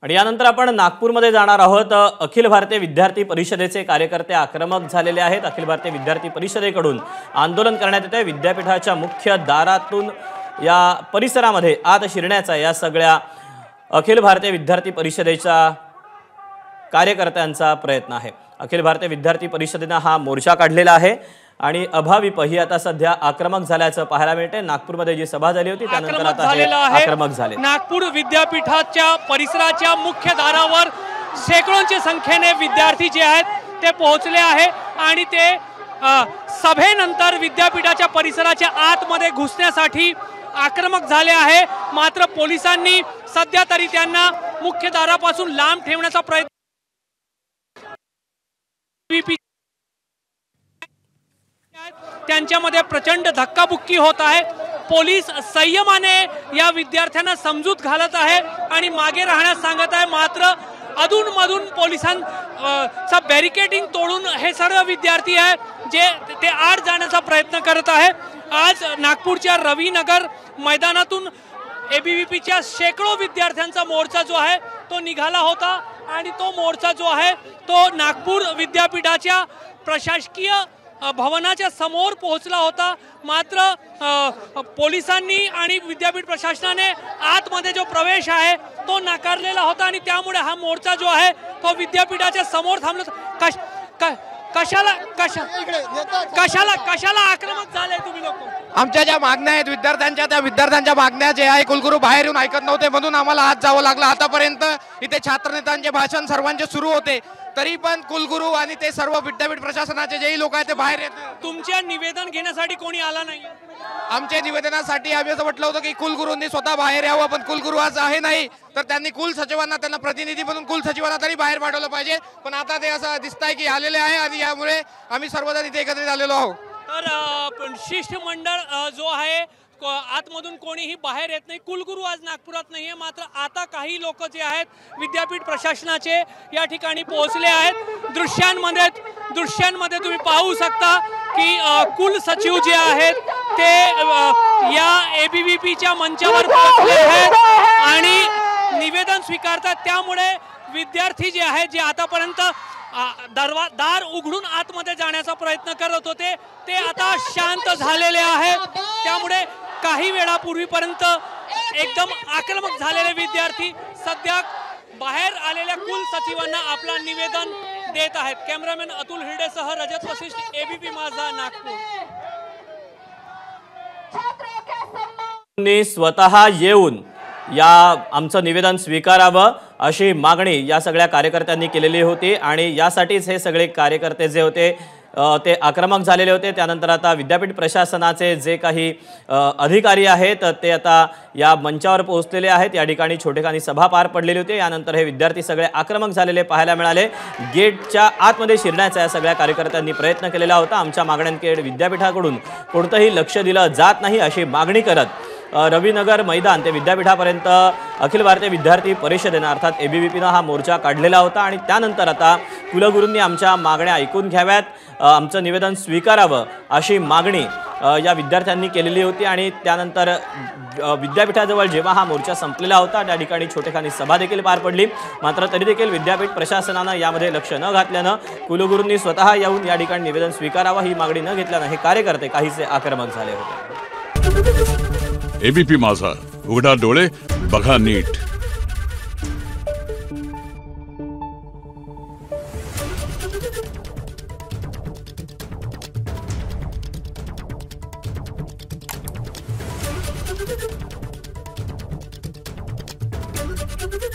आणि यानंतर आपण नागपूरमध्ये जाणार आहोत। अखिल भारतीय विद्यार्थी परिषदेचे कार्यकर्ते आक्रमक झालेले आहेत। अखिल भारतीय विद्यार्थी परिषदेकडून आंदोलन करण्यात येते। विद्यापीठाच्या मुख्य दारातून या परिसरामध्ये आत शिरण्याचा या सगळ्या अखिल भारतीय विद्यार्थी परिषदेच्या कार्यकर्त्यांचा प्रयत्न आहे। अखिल भारतीय विद्यार्थी परिषदेने हा मोर्चा काढलेला आहे आणि अभाविप ही आता सध्या आक्रमक झाल्याचं पाहायला मिळते। नागपूरमध्ये जी सभा झाली होती त्यानंतर आता हे आक्रमक झाले। नागपूर विद्यापीठाच्या परिसराच्या मुख्य दारावर शेकडोंच्या संख्येने विद्यार्थी जे आहेत ते पोहोचले आहे आणि ते सभेनंतर विद्यापीठाच्या परिसराच्या आतमध्ये घुसण्यासाठी आक्रमक झाले आहे। मात्र पोलिसांनी सध्या तरी त्यांना मुख्य दारापासून लांब ठेवण्याचा प्रयत्न त्यांच्यामध्ये प्रचंड धक्काबुक्की होत आहे। पोलीस संयमाने या विद्यार्थ्यांना समजूत घालत आहे आणि मागे राहण्यास सांगत आहे। मात्र अधूनमधून पोलिसांचा बॅरिकेडिंग तोडून हे सर्व विद्यार्थी आहे जे ते आत जाण्याचा प्रयत्न करत आहे। आज नागपूरच्या रविनगर मैदानातून एबीव्हीपीच्या शेकडो विद्यार्थ्यांचा मोर्चा जो आहे तो निघाला होता आणि तो मोर्चा जो आहे तो नागपूर विद्यापीठाच्या प्रशासकीय भवनाच्या समोर पोहोचला होता। मात्र पोलिसांनी आणि विद्यापीठ प्रशासनाने आतमध्ये जो प्रवेश आहे तो नाकारलेला होता आणि त्यामुळे हा मोर्चा जो आहे तो विद्यापीठाच्या समोर थांबला। कशाला आक्रमक झाले तुम्ही लोक? आमच्या ज्या मागण्या आहेत विद्यार्थ्यांच्या, त्या विद्यार्थ्यांच्या मागण्या जे आहे कुलगुरू बाहेर येऊन ऐकत नव्हते म्हणून आम्हाला आत जावं लागलं। आतापर्यंत इथे छात्रनेत्यांचे भाषण सर्वांचे सुरू होते तरी पण कुलगुरू आणि ते सर्व विद्यापीठ प्रशासनाचे जेही लोक आहेत ते बाहेर येत। तुमच्या निवेदन घेण्यासाठी कोणी आला नाही? आमच्या निवेदनासाठी आम्ही असं म्हटलं होतं की कुलगुरूंनी स्वतः बाहेर यावं, पण कुलगुरू आज आहे नाही तर त्यांनी कुलसचिवांना, त्यांना प्रतिनिधी म्हणून कुलसचिवांना तरी बाहेर पाठवलं पाहिजे। पण आता ते असं दिसतंय की आलेले आहे आणि यामुळे आम्ही सर्वजण इथे एकत्रित आलेलो आहोत। तर शिष्टमंडळ जो आहे आतमधून कोणीही बाहेर येत नाही। कुलगुरू आज नागपुरात नाहीये, मात्र आता काही लोक जे आहेत विद्यापीठ प्रशासनाचे या ठिकाणी पोहोचले आहेत। दृश्यांमध्ये तुम्ही पाहू शकता की कुलसचिव जे आहेत ते या एबीव्हीपीच्या मंचावर पोहोचले आहेत आणि निवेदन स्वीकारतात। त्यामुळे विद्यार्थी जे आहेत जे आतापर्यंत दार उघडून आतमध्ये जाण्याचा प्रयत्न करत होते ते आता शांत झालेले आहेत। त्यामुळे काही वेळापूर्वीपर्यंत एकदम आक्रमक झालेले विद्यार्थी सध्या बाहेर आलेल्या कुलसचिवांना आपला निवेदन देत आहेत। कॅमेरामॅन अतुल हिरडेसह रजत वशिष्ठ, एबीपी माझा, नागपूर। स्वतः येऊन या आमचं निवेदन स्वीकारावं अशी मागणी या सगळ्या कार्यकर्त्यांनी केलेली होती आणि यासाठीच हे सगळे कार्यकर्ते जे होते ते आक्रमक झालेले होते। त्यानंतर आता विद्यापीठ प्रशासनाचे जे काही अधिकारी आहेत ते आता या मंचावर पोहोचलेले आहेत। या ठिकाणी छोटेखानी सभा पार पडलेली होती। यानंतर हे विद्यार्थी सगळे आक्रमक झालेले पाहायला मिळाले। गेटच्या आतमध्ये शिरण्याचा या सगळ्या कार्यकर्त्यांनी प्रयत्न केलेला होता। आमच्या मागण्यांकडे विद्यापीठाकडून कोणतंही लक्ष दिलं जात नाही अशी मागणी करत रविनगर मैदान ते विद्यापीठापर्यंत अखिल भारतीय विद्यार्थी परिषदेने अर्थात एबीव्हीपीने हा मोर्चा काढलेला होता आणि त्यानंतर आता कुलगुरूंनी आमच्या मागण्या ऐकून घ्याव्यात, आमचं निवेदन स्वीकारावं अशी मागणी या विद्यार्थ्यांनी केलेली होती। आणि त्यानंतर विद्यापीठाजवळ जेव्हा हा मोर्चा संपलेला होता त्या ठिकाणी छोटेखानी सभा देखील पार पडली। मात्र तरी देखील विद्यापीठ प्रशासनानं यामध्ये लक्ष न घातल्यानं कुलगुरूंनी स्वतः येऊन या ठिकाणी निवेदन स्वीकारावं ही मागणी न घेतल्यानं हे कार्यकर्ते काहीसे आक्रमक झाले होते। एबीपी माझा, उघडा डोळे बघा नीट।